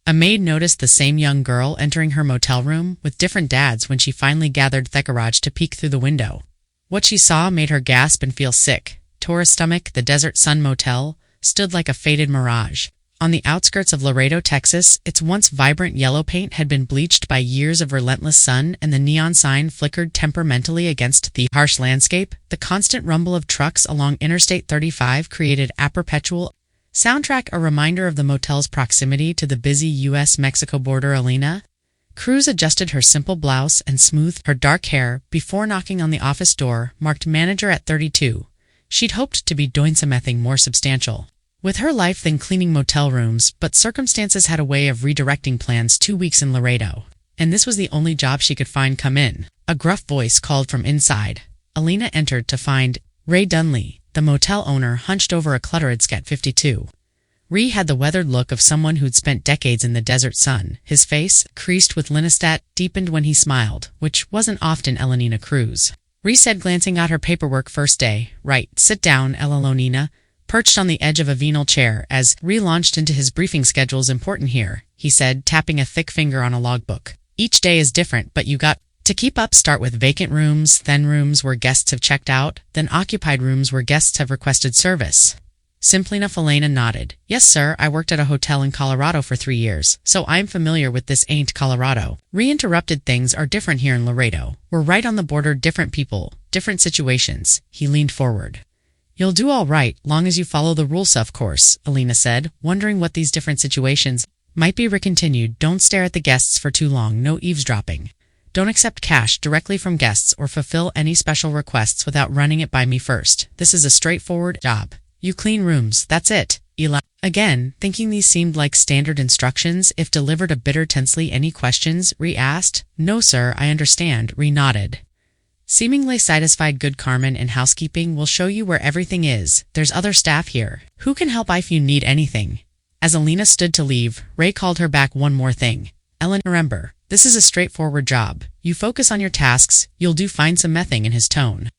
A maid noticed the same young girl entering her motel room with different dads when she finally gathered the courage to peek through the window. What she saw made her gasp and feel sick. To her stomach, the Desert Sun Motel stood like a faded mirage. On the outskirts of Laredo, Texas, its once vibrant yellow paint had been bleached by years of relentless sun, and the neon sign flickered temperamentally against the harsh landscape. The constant rumble of trucks along Interstate 35 created a perpetual soundtrack, a reminder of the motel's proximity to the busy U.S.-Mexico border. Alina Cruz adjusted her simple blouse and smoothed her dark hair before knocking on the office door, marked manager at 32. She'd hoped to be doing something more substantial with her life than cleaning motel rooms, but circumstances had a way of redirecting plans. 2 weeks in Laredo, and this was the only job she could find. Come in, a gruff voice called from inside. Alina entered to find Ray Dunley, the motel owner, hunched over a cluttered desk at 52. Ray had the weathered look of someone who'd spent decades in the desert sun. His face, creased with linostat, deepened when he smiled, which wasn't often. Alina Cruz, Ray said, glancing at her paperwork. First day, right, sit down. Alina perched on the edge of a venal chair as Ray launched into his briefing. Schedule's important here, he said, tapping a thick finger on a logbook. Each day is different, but you got to keep up. Start with vacant rooms, then rooms where guests have checked out, then occupied rooms where guests have requested service. Simply enough. Alina nodded. Yes, sir, I worked at a hotel in Colorado for 3 years, so I'm familiar with this. Ain't Colorado, Ray interrupted. Things are different here in Laredo. We're right on the border, different people, different situations. He leaned forward. You'll do all right, long as you follow the rules, of course, Alina said, wondering what these different situations might be. Rick continued, don't stare at the guests for too long, no eavesdropping. Don't accept cash directly from guests or fulfill any special requests without running it by me first. This is a straightforward job. You clean rooms, that's it. Eli, again, thinking these seemed like standard instructions if delivered a bitter tensely. Any questions? Ray asked. No, sir, I understand. Ray nodded, seemingly satisfied. Good. Carmen in housekeeping will show you where everything is. There's other staff here who can help if you need anything. As Alina stood to leave, Ray called her back. One more thing, Ellen, remember, this is a straightforward job. You focus on your tasks, you'll do fine. Some mething in his tone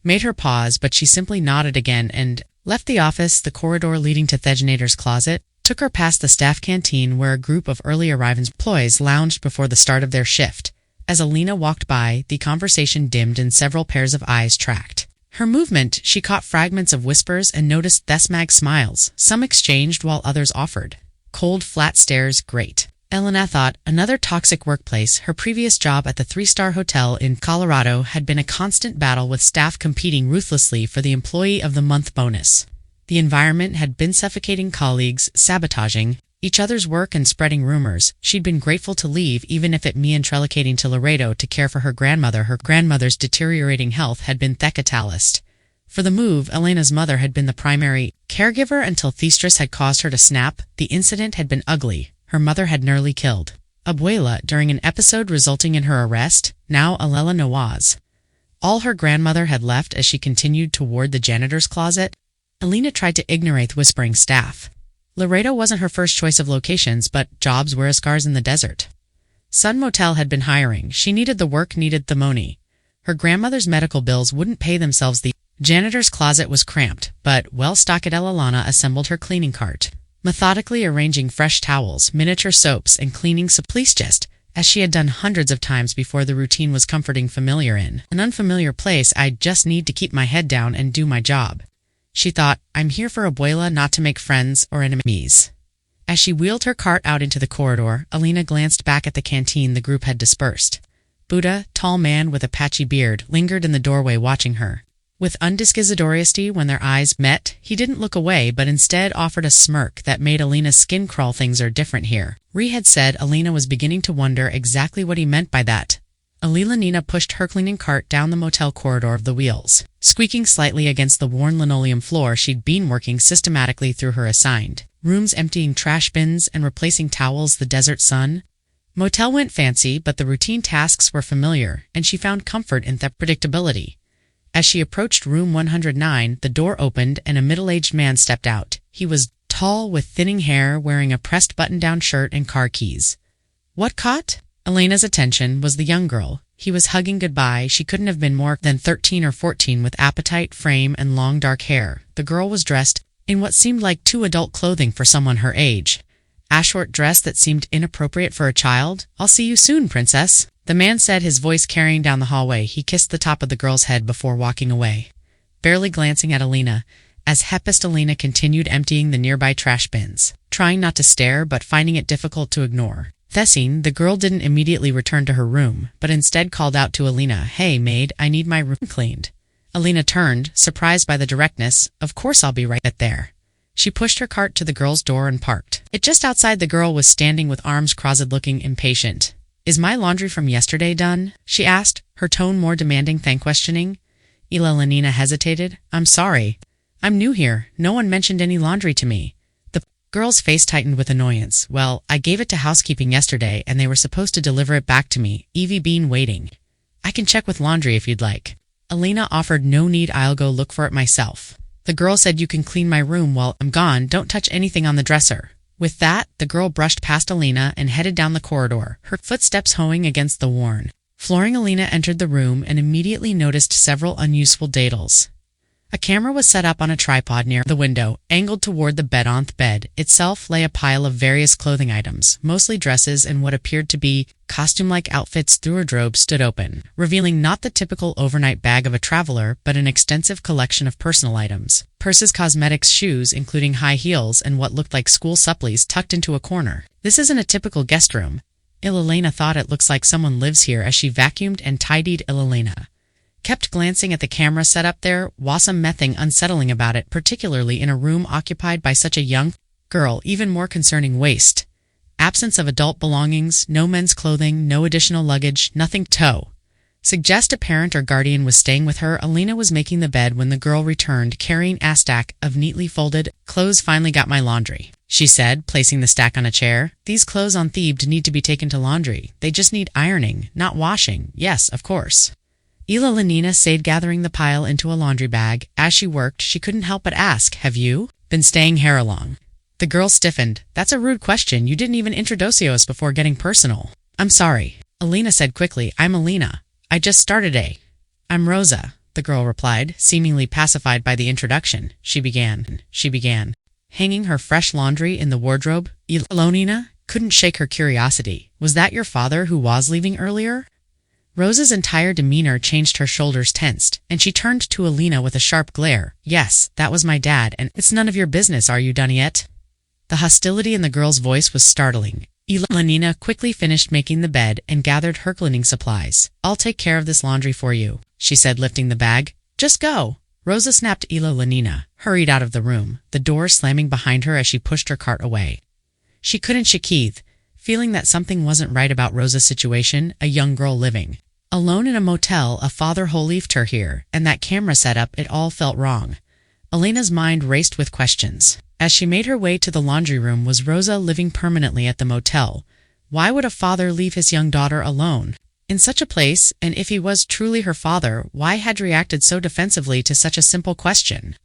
made her pause, but she simply nodded again and left the office. The corridor leading to Theginator's closet took her past the staff canteen, where a group of early arriving employees lounged before the start of their shift. As Alina walked by, the conversation dimmed and several pairs of eyes tracked her movement. She caught fragments of whispers and noticed thesmag smiles. Some exchanged while others offered cold, flat stares. Great, Elena thought, another toxic workplace. Her previous job at the 3-star hotel in Colorado had been a constant battle with staff competing ruthlessly for the Employee of the Month bonus. The environment had been suffocating, colleagues sabotaging each other's work and spreading rumors. She'd been grateful to leave, even if it meant relocating to Laredo to care for her grandmother. Her grandmother's deteriorating health had been the catalyst for the move. Elena's mother had been the primary caregiver until Thestris had caused her to snap. The incident had been ugly. Her mother had nearly killed Abuela during an episode resulting in her arrest. Now Alela Nawaz. All her grandmother had left. As she continued toward the janitor's closet, Alina tried to ignore the whispering staff. Laredo wasn't her first choice of locations, but jobs were scarce in the desert. Sun Motel had been hiring. She needed the work, needed the money. Her grandmother's medical bills wouldn't pay themselves. The janitor's closet was cramped, but well-stocked. Elena assembled her cleaning cart, methodically arranging fresh towels, miniature soaps, and cleaning supplies, just as she had done hundreds of times before. The routine was comforting. Familiar in an unfamiliar place, I just need to keep my head down and do my job, she thought. I'm here for Abuela, not to make friends or enemies. As she wheeled her cart out into the corridor, Alina glanced back at the canteen. The group had dispersed. Buddha, tall man with a patchy beard, lingered in the doorway watching her with undisguised. When their eyes met, he didn't look away, but instead offered a smirk that made Alina's skin crawl. Things are different here, Ray had said. Alina was beginning to wonder exactly what he meant by that. Nina pushed her cleaning cart down the motel corridor, of the wheels squeaking slightly against the worn linoleum floor. She'd been working systematically through her assigned rooms, emptying trash bins and replacing towels. The Desert Sun Motel went fancy, but the routine tasks were familiar, and she found comfort in that predictability. As she approached room 109, the door opened and a middle-aged man stepped out. He was tall, with thinning hair, wearing a pressed button-down shirt and car keys. What caught Elena's attention was the young girl he was hugging goodbye. She couldn't have been more than 13 or 14, with appetite, frame, and long dark hair. The girl was dressed in what seemed like too adult clothing for someone her age. ashort dress that seemed inappropriate for a child. "I'll see you soon, princess," the man said, his voice carrying down the hallway. He kissed the top of the girl's head before walking away, barely glancing at Alina, as Alina continued emptying the nearby trash bins, trying not to stare but finding it difficult to ignore. Thessine, the girl didn't immediately return to her room, but instead called out to Alina, "Hey, maid, I need my room cleaned." Alina turned, surprised by the directness. "Of course I'll be right there." She pushed her cart to the girl's door and parked it just outside. The girl was standing with arms crossed, looking impatient. "Is my laundry from yesterday done?" she asked, her tone more demanding than questioning. Elenina hesitated. "I'm sorry. I'm new here. No one mentioned any laundry to me." The girl's face tightened with annoyance. "Well, I gave it to housekeeping yesterday and they were supposed to deliver it back to me. Evie been waiting. I can check with laundry if you'd like." Alina offered. "No need, I'll go look for it myself." The girl said, "You can clean my room while I'm gone. Don't touch anything on the dresser." With that, the girl brushed past Alina and headed down the corridor, her footsteps hoeing against the worn flooring. Alina entered the room and immediately noticed several unuseful details. A camera was set up on a tripod near the window, angled toward the bed. On the bed itself lay a pile of various clothing items, mostly dresses and what appeared to be costume-like outfits. The wardrobe stood open, revealing not the typical overnight bag of a traveler, but an extensive collection of personal items. Purses, cosmetics, shoes, including high heels, and what looked like school supplies tucked into a corner. "This isn't a typical guest room," Elena thought. "It looks like someone lives here," as she vacuumed and tidied. Elena kept glancing at the camera set up there, something unsettling about it, particularly in a room occupied by such a young girl. Even more concerning, waste. Absence of adult belongings, no men's clothing, no additional luggage, nothing to suggest a parent or guardian was staying with her. Alina was making the bed when the girl returned, carrying a stack of neatly folded clothes. "Finally got my laundry," she said, placing the stack on a chair. "These clothes on Thebes need to be taken to laundry. They just need ironing, not washing." "Yes, of course," Elenina said, gathering the pile into a laundry bag. As she worked, she couldn't help but ask, "Have you been staying here long?" The girl stiffened. "That's a rude question. You didn't even introduce us before getting personal." "I'm sorry," Alina said quickly. "I'm Alina. I just started I'm Rosa," the girl replied, seemingly pacified by the introduction. She began hanging her fresh laundry in the wardrobe. Elenina couldn't shake her curiosity. "Was that your father who was leaving earlier?" Rosa's entire demeanor changed. Her shoulders tensed, and she turned to Alina with a sharp glare. "Yes, that was my dad, and it's none of your business. Are you done yet?" The hostility in the girl's voice was startling. Elenina quickly finished making the bed and gathered her cleaning supplies. "I'll take care of this laundry for you," she said, lifting the bag. "Just go." Rosa snapped. Elenina hurried out of the room, the door slamming behind her as she pushed her cart away. She couldn't shake, feeling that something wasn't right about Rosa's situation. A young girl living alone in a motel, a father who left her here, and that camera setup. It all felt wrong. Alina's mind raced with questions. As she made her way to the laundry room, was Rosa living permanently at the motel? Why would a father leave his young daughter alone in such a place? And if he was truly her father, why had he reacted so defensively to such a simple question?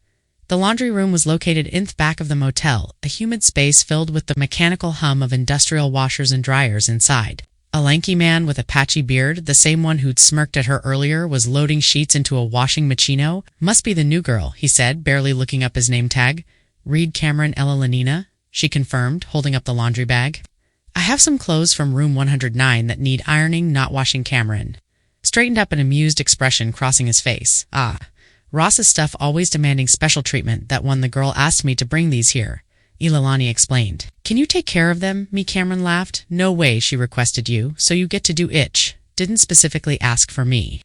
The laundry room was located in the back of the motel, a humid space filled with the mechanical hum of industrial washers and dryers inside. A lanky man with a patchy beard, the same one who'd smirked at her earlier, was loading sheets into a washing machine. "Must be the new girl," he said, barely looking up his name tag. "Read Cameron Elenina," she confirmed, holding up the laundry bag. "I have some clothes from room 109 that need ironing, not washing." Cameron straightened up, an amused expression crossing his face. "Ah, Ross's stuff always demanding special treatment. That one the girl asked me to bring these here," Elenina explained. "Can you take care of them?" Cameron laughed. "No way, she requested you, so you get to do it. Didn't specifically ask for me."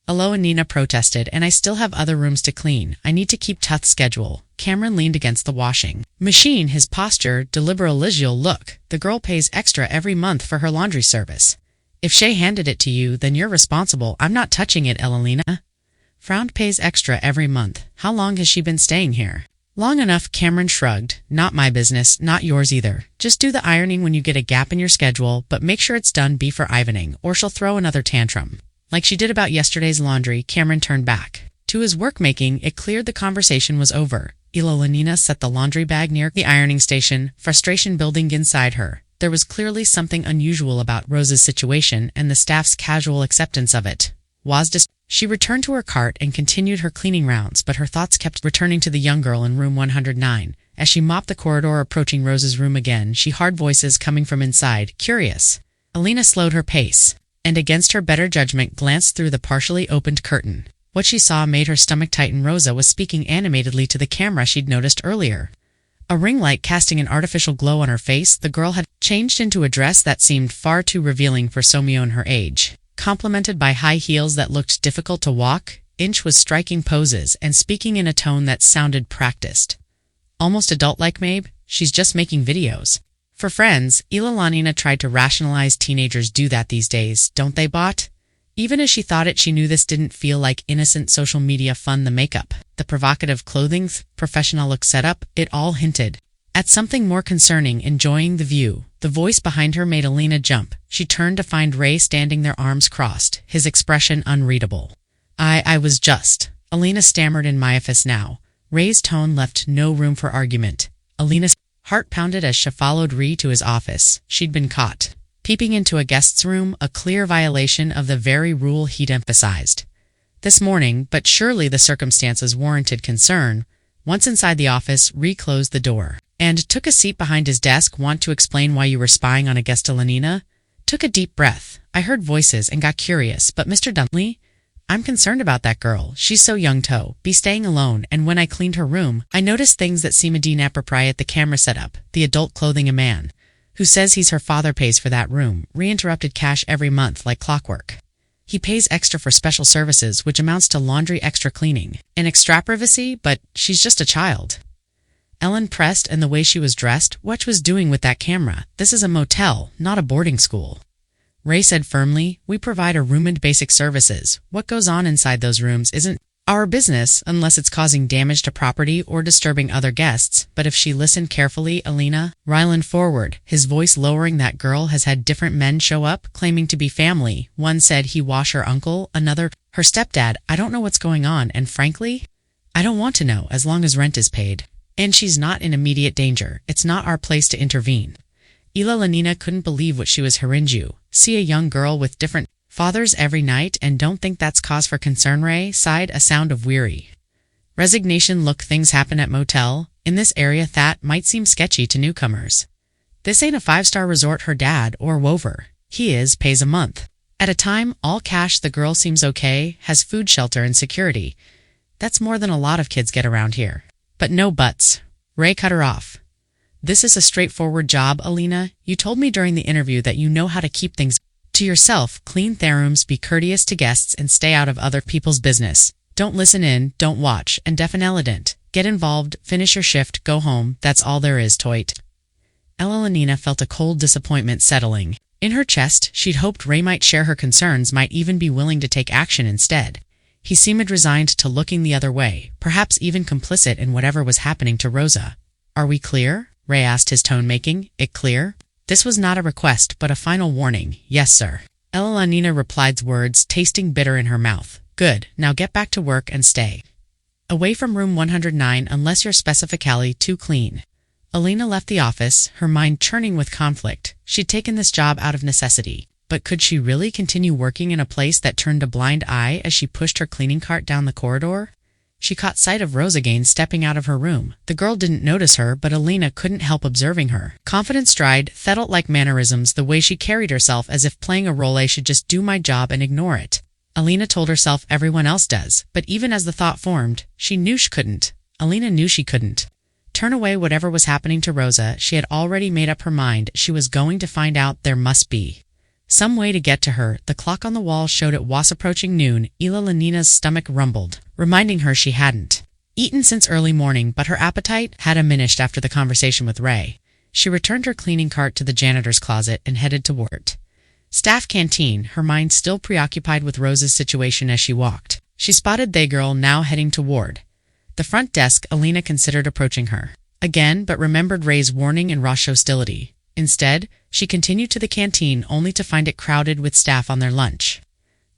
Elenina protested. "And I still have other rooms to clean. I need to keep tough schedule." Cameron leaned against the washing machine, his posture deliberate. "Look, the girl pays extra every month for her laundry service. If she handed it to you, then you're responsible." "I'm not touching it," Elenina frowned. "Pays extra every month. How long has she been staying here?" "Long enough," Cameron shrugged. "Not my business, not yours either. Just do the ironing when you get a gap in your schedule, but make sure it's done before evening, or she'll throw another tantrum like she did about yesterday's laundry." Cameron turned back to his work making. It cleared the conversation was over. Elenina set the laundry bag near the ironing station, frustration building inside her. There was clearly something unusual about Rosa's situation, and the staff's casual acceptance of it She returned to her cart and continued her cleaning rounds, but her thoughts kept returning to the young girl in room 109. As she mopped the corridor approaching Rose's room again, she heard voices coming from inside, curious. Alina slowed her pace, and against her better judgment glanced through the partially opened curtain. What she saw made her stomach tighten. Rosa was speaking animatedly to the camera she'd noticed earlier. A ring light casting an artificial glow on her face, the girl had changed into a dress that seemed far too revealing for Somyeon her age. Complemented by high heels that looked difficult to walk, Inch was striking poses and speaking in a tone that sounded practiced. Almost adult-like, Maid, she's just making videos. For friends, Ilalanina tried to rationalize teenagers do that these days, don't they, bot? Even as she thought it, she knew this didn't feel like innocent social media fun. The makeup, the provocative clothing, professional look setup, it all hinted at something more concerning. Enjoying the view, the voice behind her made Alina jump. She turned to find Ray standing there, arms crossed, his expression unreadable. I was just... Alina stammered in Myafis now. Ray's tone left no room for argument. Alina's heart pounded as she followed Ree to his office. She'd been caught peeping into a guest's room, a clear violation of the very rule he'd emphasized this morning, but surely the circumstances warranted concern. Once inside the office, Ree closed the door and took a seat behind his desk. Want to explain why you were spying on a guest? Alanina took a deep breath. I heard voices and got curious, but Mr. Dunley, I'm concerned about that girl. She's so young to be staying alone, and when I cleaned her room, I noticed things that seem inappropriate. The camera setup, the adult clothing, a man who says he's her father pays for that room, reinterrupted cash every month like clockwork. He pays extra for special services, which amounts to laundry, extra cleaning, and extra privacy, but she's just a child. Ellen pressed, and the way she was dressed, what was doing with that camera? This is a motel, not a boarding school. Ray said firmly, we provide a room and basic services. What goes on inside those rooms isn't our business unless it's causing damage to property or disturbing other guests. But if she listened carefully, Alina, Ryland forward, his voice lowering, that girl has had different men show up, claiming to be family. One said he was her uncle, another her stepdad. I don't know what's going on, and frankly, I don't want to know as long as rent is paid. And she's not in immediate danger. It's not our place to intervene. Ilalanina couldn't believe what she was hearing. You see a young girl with different fathers every night and don't think that's cause for concern? Ray sighed, a sound of weary resignation. Look, things happen at motel in this area that might seem sketchy to newcomers. This ain't a 5-star resort. Her dad, or Wover, he is, pays a month at a time, all cash. The girl seems okay, has food, shelter, and security. That's more than a lot of kids get around here. But no buts. Ray cut her off. This is a straightforward job, Alina. You told me during the interview that you know how to keep things to yourself, clean therums, be courteous to guests, and stay out of other people's business. Don't listen in, don't watch, and definitely get involved, finish your shift, go home. That's all there is to it. Elanina felt a cold disappointment settling in her chest. She'd hoped Ray might share her concerns, might even be willing to take action instead. He seemed resigned to looking the other way, perhaps even complicit in whatever was happening to Rosa. Are we clear? Ray asked, his tone making it clear. This was not a request, but a final warning. Yes, sir. Elanina replied, words tasting bitter in her mouth. Good, now get back to work and stay away from room 109 unless you're specifically too clean. Alina left the office, her mind churning with conflict. She'd taken this job out of necessity, but could she really continue working in a place that turned a blind eye as she pushed her cleaning cart down the corridor? She caught sight of Rose again stepping out of her room. The girl didn't notice her, but Alina couldn't help observing her confident stride, Thetalt-like mannerisms, the way she carried herself as if playing a role. I should just do my job and ignore it. Alina told herself everyone else does, but even as the thought formed, she knew she couldn't. Alina knew she couldn't turn away whatever was happening to Rosa. She had already made up her mind. She was going to find out. There must be some way to get to her. The clock on the wall showed it was approaching noon. Ilalanina's stomach rumbled, reminding her she hadn't eaten since early morning, but her appetite had diminished after the conversation with Ray. She returned her cleaning cart to the janitor's closet and headed toward staff canteen, her mind still preoccupied with Rose's situation. As she walked, she spotted the girl now heading toward the front desk. Alina considered approaching her again, but remembered Ray's warning and rash hostility. Instead, she continued to the canteen, only to find it crowded with staff on their lunch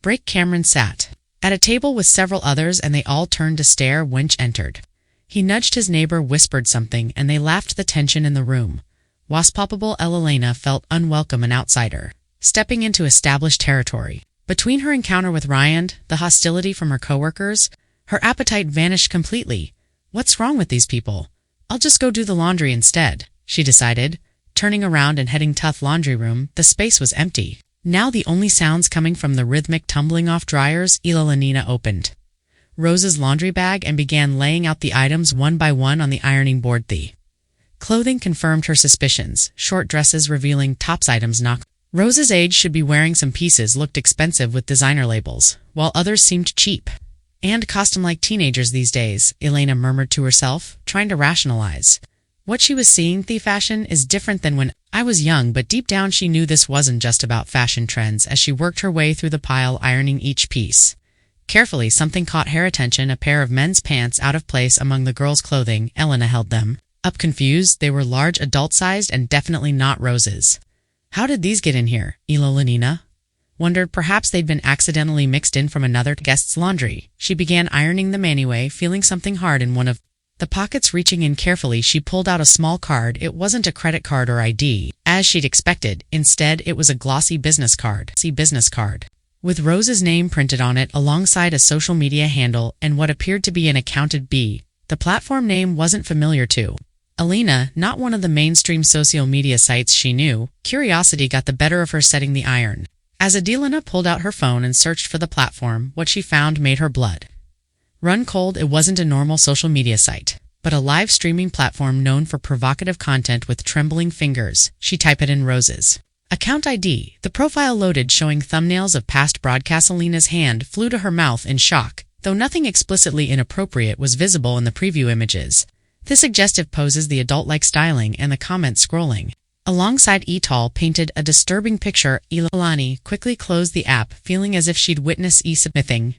break. Cameron sat at a table with several others, and they all turned to stare. Winch entered. He nudged his neighbor, whispered something, and they laughed. The tension in the room was palpable. Elena felt unwelcome, an outsider stepping into established territory. Between her encounter with Ryan, the hostility from her coworkers, her appetite vanished completely. What's wrong with these people? I'll just go do the laundry instead, she decided. Turning around and heading to the laundry room, the space was empty. Now the only sounds coming from the rhythmic tumbling off dryers. Elanina opened Rose's laundry bag and began laying out the items one by one on the ironing board. The clothing confirmed her suspicions, short dresses revealing tops items not. Rose's age should be wearing some pieces looked expensive with designer labels, while others seemed cheap. And costume like teenagers these days, Elena murmured to herself, trying to rationalize. What she was seeing, the fashion, is different than when I was young, but deep down she knew this wasn't just about fashion trends as she worked her way through the pile ironing each piece. Carefully, something caught her attention, a pair of men's pants out of place among the girls' clothing. Elena held them up confused. They were large, adult-sized, and definitely not Rose's. How did these get in here? Elanina wondered. Perhaps they'd been accidentally mixed in from another guest's laundry. She began ironing them anyway, feeling something hard in one of the pockets. Reaching in carefully, she pulled out a small card. It wasn't a credit card or ID, as she'd expected. Instead, it was a glossy business card. With Rose's name printed on it alongside a social media handle and what appeared to be an accounted B. The platform name wasn't familiar to Elena, not one of the mainstream social media sites she knew. Curiosity got the better of her setting the iron. As Adelina pulled out her phone and searched for the platform, what she found made her blood run cold. It wasn't a normal social media site, but a live streaming platform known for provocative content. With trembling fingers, she typed it in Rose's account ID. The profile loaded, showing thumbnails of past broadcasts. Elena's hand flew to her mouth in shock, though nothing explicitly inappropriate was visible in the preview images. The suggestive poses, the adult-like styling, and the comments scrolling alongside Etal painted a disturbing picture. Elani quickly closed the app, feeling as if she'd witnessed smithing.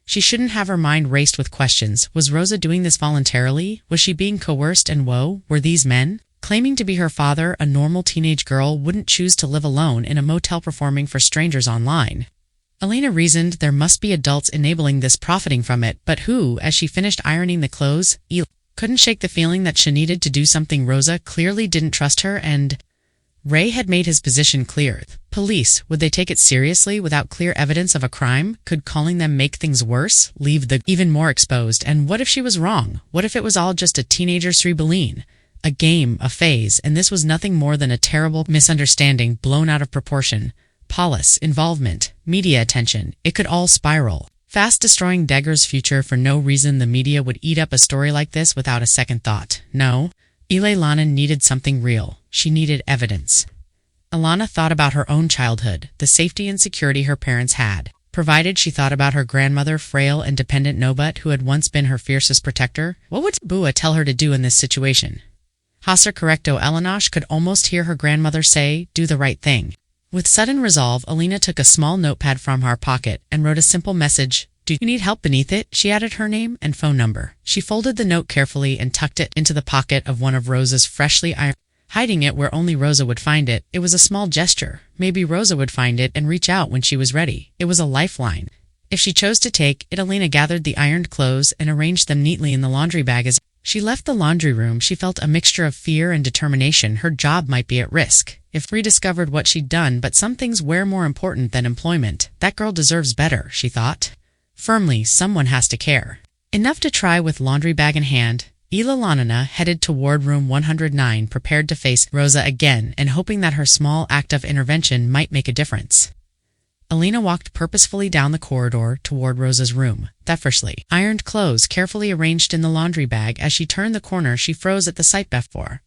She shouldn't have. Her mind raced with questions. Was Rosa doing this voluntarily? Was she being coerced? And were these men claiming to be her father? A normal teenage girl wouldn't choose to live alone in a motel performing for strangers online. Elena reasoned there must be adults enabling this, profiting from it, but who? As she finished ironing the clothes, couldn't shake the feeling that she needed to do something. Rosa clearly didn't trust her, and Ray had made his position clear. Police, would they take it seriously without clear evidence of a crime? Could calling them make things worse, leave the even more exposed? And what if she was wrong? What if it was all just a teenager's rebellion? A game, a phase, and this was nothing more than a terrible misunderstanding blown out of proportion. Police, involvement, media attention, it could all spiral fast, destroying Degger's future for no reason. The media would eat up a story like this without a second thought. No, Ilana needed something real. She needed evidence. Alana thought about her own childhood, the safety and security her parents had provided. She thought about her grandmother, frail and dependent Nobat, who had once been her fiercest protector. What would Bua tell her to do in this situation? Hasser correcto. Elenosh could almost hear her grandmother say, do the right thing. With sudden resolve, Alina took a small notepad from her pocket and wrote a simple message. Do you need help? Beneath it, she added her name and phone number. She folded the note carefully and tucked it into the pocket of one of Rosa's freshly ironed, hiding it where only Rosa would find it. It was a small gesture. Maybe Rosa would find it and reach out when she was ready. It was a lifeline. If she chose to take it, Alina gathered the ironed clothes and arranged them neatly in the laundry bag. As she left the laundry room, she felt a mixture of fear and determination. Her job might be at risk if rediscovered what she'd done, but some things were more important than employment. That girl deserves better, she thought. Firmly, someone has to care. Enough to try. With laundry bag in hand, Ilalana headed toward room 109, prepared to face Rosa again and hoping that her small act of intervention might make a difference. Alina walked purposefully down the corridor toward Rosa's room, the freshly ironed clothes carefully arranged in the laundry bag. As she turned the corner, she froze at the sight before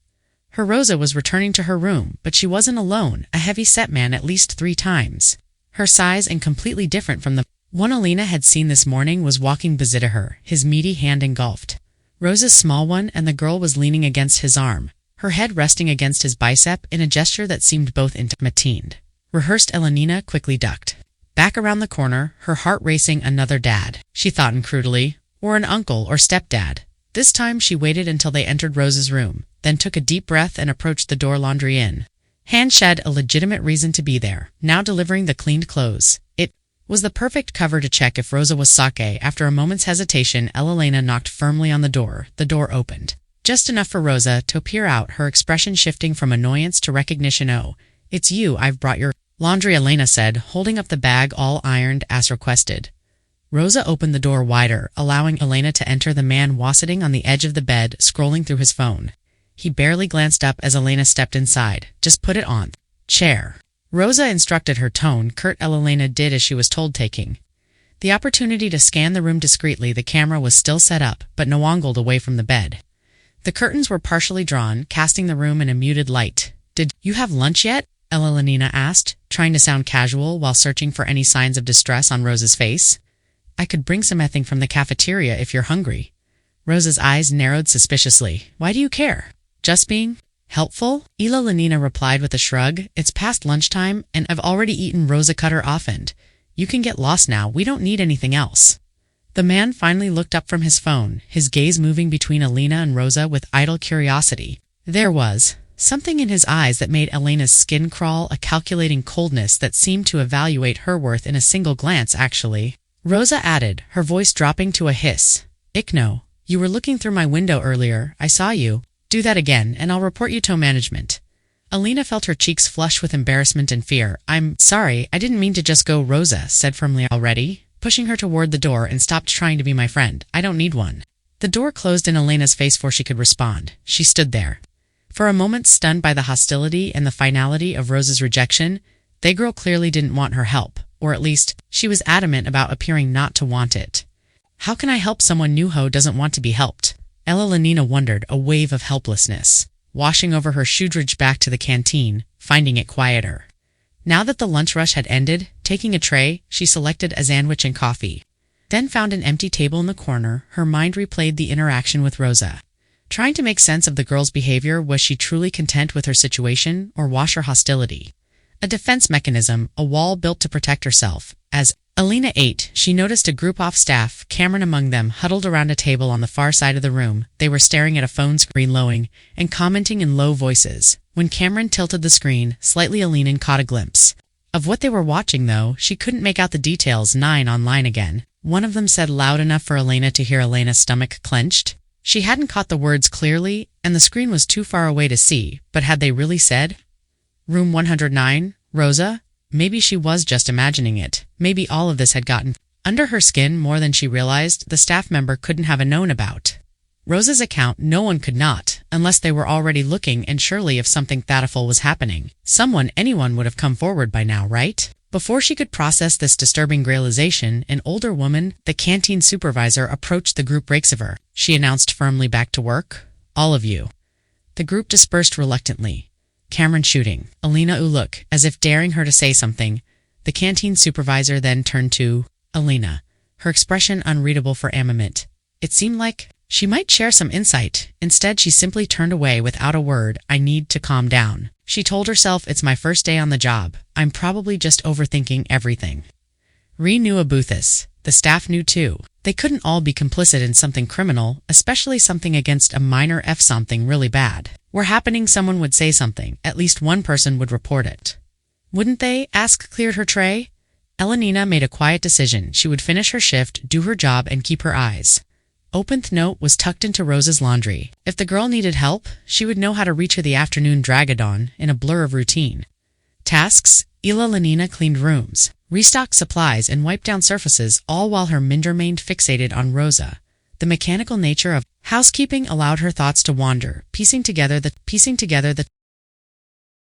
her. Rosa was returning to her room, but she wasn't alone. A heavy-set man, at least 3 times her size and completely different from the one Alina had seen this morning, was walking beside her, his meaty hand engulfed Rosa's small one, and the girl was leaning against his arm, her head resting against his bicep in a gesture that seemed both intimate. Rehearsed. Elenina quickly ducked back around the corner, her heart racing. Another dad, she thought incredully, or an uncle or stepdad. This time she waited until they entered Rosa's room, then took a deep breath and approached the door. Laundry in hand shed, a legitimate reason to be there, now delivering the cleaned clothes. It was the perfect cover to check if Rosa was sake. After a moment's hesitation, Elena knocked firmly on the door. The door opened just enough for Rosa to peer out, her expression shifting from annoyance to recognition. Oh, it's you. I've brought your laundry, Elena said, holding up the bag all ironed as requested. Rosa opened the door wider, allowing Elena to enter. The man was sitting on the edge of the bed, scrolling through his phone. He barely glanced up as Elena stepped inside. "Just put it on. Chair." Rosa instructed, her tone curt. Elena did as she was told, taking the opportunity to scan the room discreetly. The camera was still set up, but no angled away from the bed. The curtains were partially drawn, casting the room in a muted light. "Did you have lunch yet?" Elena asked, trying to sound casual while searching for any signs of distress on Rosa's face. "I could bring something from the cafeteria if you're hungry." Rosa's eyes narrowed suspiciously. "Why do you care? Just being helpful?" Elena replied with a shrug. "It's past lunchtime, and I've already eaten." Rosa cut her off. "And you can get lost now. We don't need anything else." The man finally looked up from his phone, his gaze moving between Elena and Rosa with idle curiosity. There was something in his eyes that made Elena's skin crawl, a calculating coldness that seemed to evaluate her worth in a single glance. "Actually," Rosa added, her voice dropping to a hiss, "Ikno, you were looking through my window earlier. I saw you. Do that again, and I'll report you to management." Elena felt her cheeks flush with embarrassment and fear. "I'm sorry, I didn't mean to just go," Rosa said firmly, already pushing her toward the door, "and stopped trying to be my friend. I don't need one." The door closed in Elena's face before she could respond. She stood there, for a moment, stunned by the hostility and the finality of Rosa's rejection. The girl clearly didn't want her help, or at least she was adamant about appearing not to want it. How can I help someone new who doesn't want to be helped? Elena wondered, a wave of helplessness washing over her. She trudged back to the canteen, finding it quieter. Now that the lunch rush had ended, taking a tray, she selected a sandwich and coffee, then found an empty table in the corner. Her mind replayed the interaction with Rosa, trying to make sense of the girl's behavior. Was she truly content with her situation, or was her hostility a defense mechanism, a wall built to protect herself? As Elena ate, she noticed a group of staff, Cameron among them, huddled around a table on the far side of the room. They were staring at a phone screen, lowing and commenting in low voices. When Cameron tilted the screen slightly, Elena caught a glimpse of what they were watching, though she couldn't make out the details. 9 online again, one of them said, loud enough for Elena to hear. Elena's stomach clenched. She hadn't caught the words clearly, and the screen was too far away to see, but had they really said Room 109, Rosa? Maybe she was just imagining it. Maybe all of this had gotten under her skin more than she realized. The staff member couldn't have known about Rosa's account. No one could not, unless they were already looking, and surely if something thatful was happening, anyone would have come forward by now, right? Before she could process this disturbing realization, an older woman, the canteen supervisor, approached the group. "Breaks of her," she announced firmly. "Back to work, all of you." The group dispersed reluctantly. Cameron shooting Elena look, as if daring her to say something. The canteen supervisor then turned to Elena, her expression unreadable for amament. It seemed like she might share some insight. Instead, she simply turned away without a word. "I need to calm down," she told herself. "It's my first day on the job. I'm probably just overthinking everything." Ree knew Abuthis. The staff knew too. They couldn't all be complicit in something criminal, especially something against a minor. If something really bad were happening, someone would say something. At least one person would report it. Wouldn't they? Ask cleared her tray. Elena made a quiet decision. She would finish her shift, do her job, and keep her eyes open. The note was tucked into Rosa's laundry. If the girl needed help, she would know how to reach her. The afternoon dragged on in a blur of routine tasks. Elena cleaned rooms, restocked supplies, and wiped down surfaces, all while her mind remained fixated on Rosa. The mechanical nature of housekeeping allowed her thoughts to wander, piecing together the